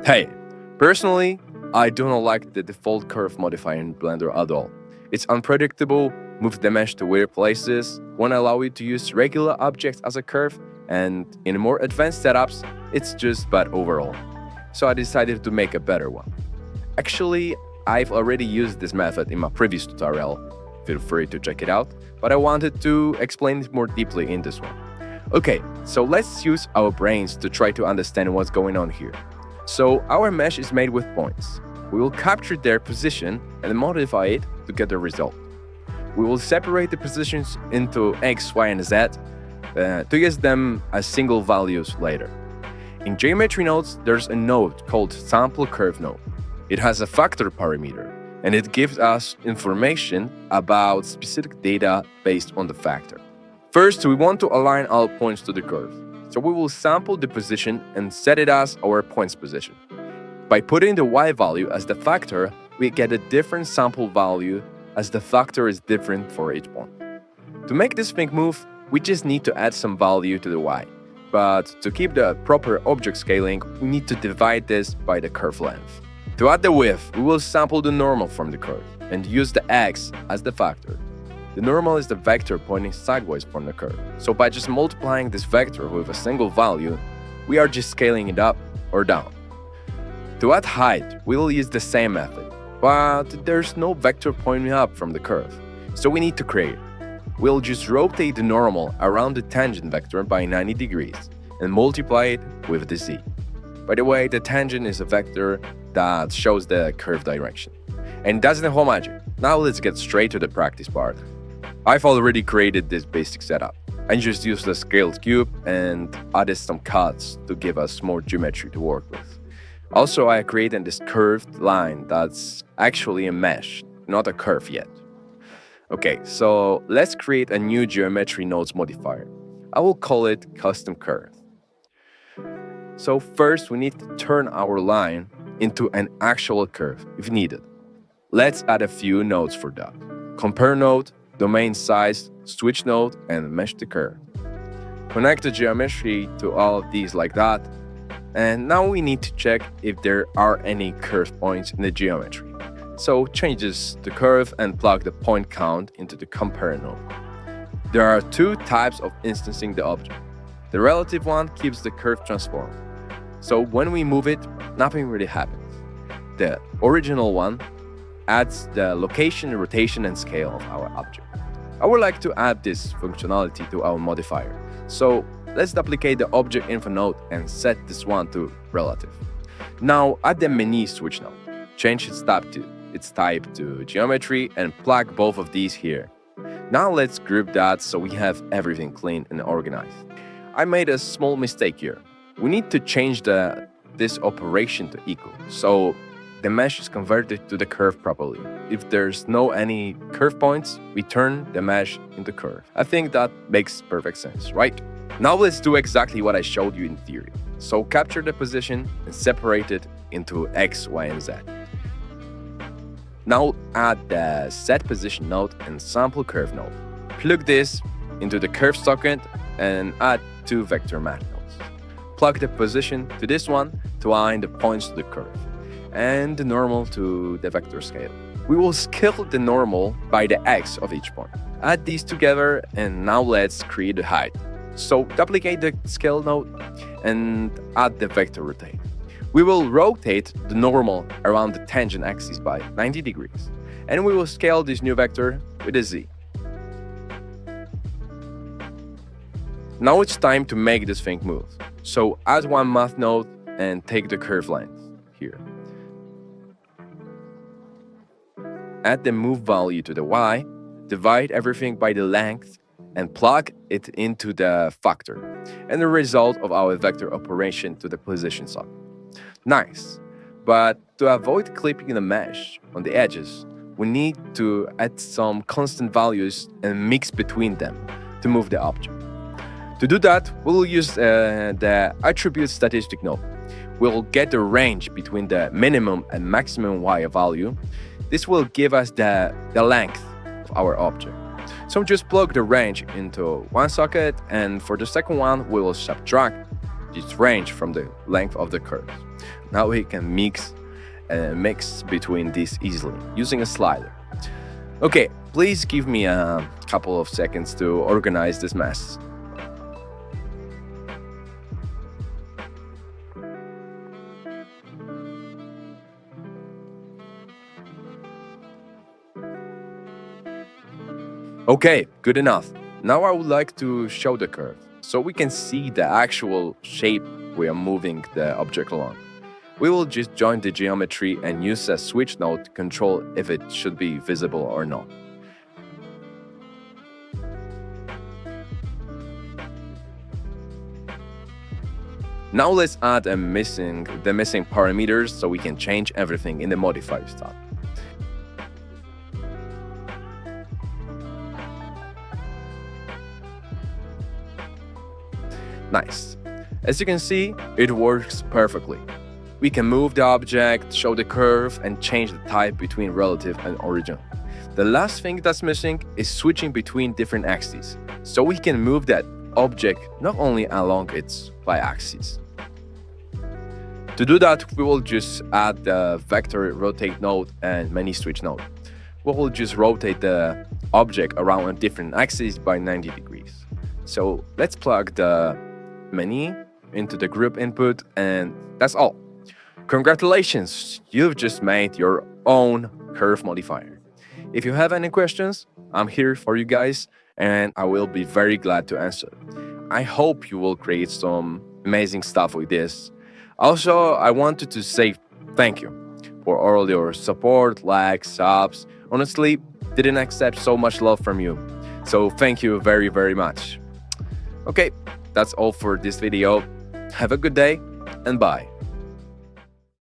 Hey, personally, I do not like the default curve modifier in Blender at all. It's unpredictable, moves the mesh to weird places, won't allow you to use regular objects as a curve, and in more advanced setups, it's just bad overall. So I decided to make a better one. Actually, I've already used this method in my previous tutorial. Feel free to check it out, but I wanted to explain it more deeply in this one. Okay, so let's use our brains to try to understand what's going on here. So our mesh is made with points. We will capture their position and modify it to get the result. We will separate the positions into X, Y, and Z to use them as single values later. In geometry nodes, there's a node called sample curve node. It has a factor parameter, and it gives us information about specific data based on the factor. First, we want to align all points to the curve. So we will sample the position and set it as our points position. By putting the y value as the factor, we get a different sample value as the factor is different for each point. To make this thing move, we just need to add some value to the y. But to keep the proper object scaling, we need to divide this by the curve length. To add the width, we will sample the normal from the curve and use the x as the factor. The normal is the vector pointing sideways from the curve. So by just multiplying this vector with a single value, we are just scaling it up or down. To add height, we will use the same method, but there's no vector pointing up from the curve, so we need to create it. We'll just rotate the normal around the tangent vector by 90 degrees and multiply it with the z. By the way, the tangent is a vector that shows the curve direction. And that's the whole magic. Now let's get straight to the practice part. I've already created this basic setup. I just used a scaled cube and added some cuts to give us more geometry to work with. Also, I created this curved line that's actually a mesh, not a curve yet. Okay, so let's create a new geometry nodes modifier. I will call it custom curve. So first, we need to turn our line into an actual curve if needed. Let's add a few nodes for that. Compare node, domain size, switch node, and mesh the curve. Connect the geometry to all of these like that. And now we need to check if there are any curve points in the geometry. So change this to curve and plug the point count into the compare node. There are two types of instancing the object. The relative one keeps the curve transformed. So when we move it, nothing really happens. The original one adds the location, rotation, and scale of our object. I would like to add this functionality to our modifier. So let's duplicate the object info node and set this one to relative. Now add the menu switch node. Change its type to geometry and plug both of these here. Now let's group that so we have everything clean and organized. I made a small mistake here. We need to change this operation to equal, so the mesh is converted to the curve properly. If there's no any curve points, we turn the mesh into curve. I think that makes perfect sense, right? Now let's do exactly what I showed you in theory. So capture the position and separate it into X, Y, and Z. Now add the set position node and sample curve node. Plug this into the curve socket and add two vector math nodes. Plug the position to this one to align the points to the curve, and the normal to the vector scale. We will scale the normal by the x of each point. Add these together, and now let's create the height. So duplicate the scale node and add the vector rotate. We will rotate the normal around the tangent axis by 90 degrees, and we will scale this new vector with a z. Now it's time to make this thing move. So add one math node and take the curve length here. Add the move value to the y, divide everything by the length, and plug it into the factor, and the result of our vector operation to the position socket. Nice, but to avoid clipping the mesh on the edges, we need to add some constant values and mix between them to move the object. To do that, we'll use the attribute statistic node. We'll get the range between the minimum and maximum y value. This will give us the length of our object. So just plug the range into one socket, and for the second one, we will subtract this range from the length of the curve. Now we can mix between these easily using a slider. Okay, please give me a couple of seconds to organize this mess. Okay, good enough. Now I would like to show the curve, so we can see the actual shape we are moving the object along. We will just join the geometry and use a switch node to control if it should be visible or not. Now let's add the missing parameters so we can change everything in the Modifier tab. Nice. As you can see, it works perfectly. We can move the object, show the curve, and change the type between relative and original. The last thing that's missing is switching between different axes, so we can move that object not only along its y-axis. To do that, we will just add the vector rotate node and many switch node. We will just rotate the object around on different axes by 90 degrees. So let's plug the many into the group input, and that's all. Congratulations, you've just made your own curve modifier. If you have any questions, I'm here for you guys, and I will be very glad to answer. I hope you will create some amazing stuff with this. Also, I wanted to say thank you for all your support, likes, subs. Honestly, didn't accept so much love from you. So thank you very, very much. Okay, that's all for this video. Have a good day and bye.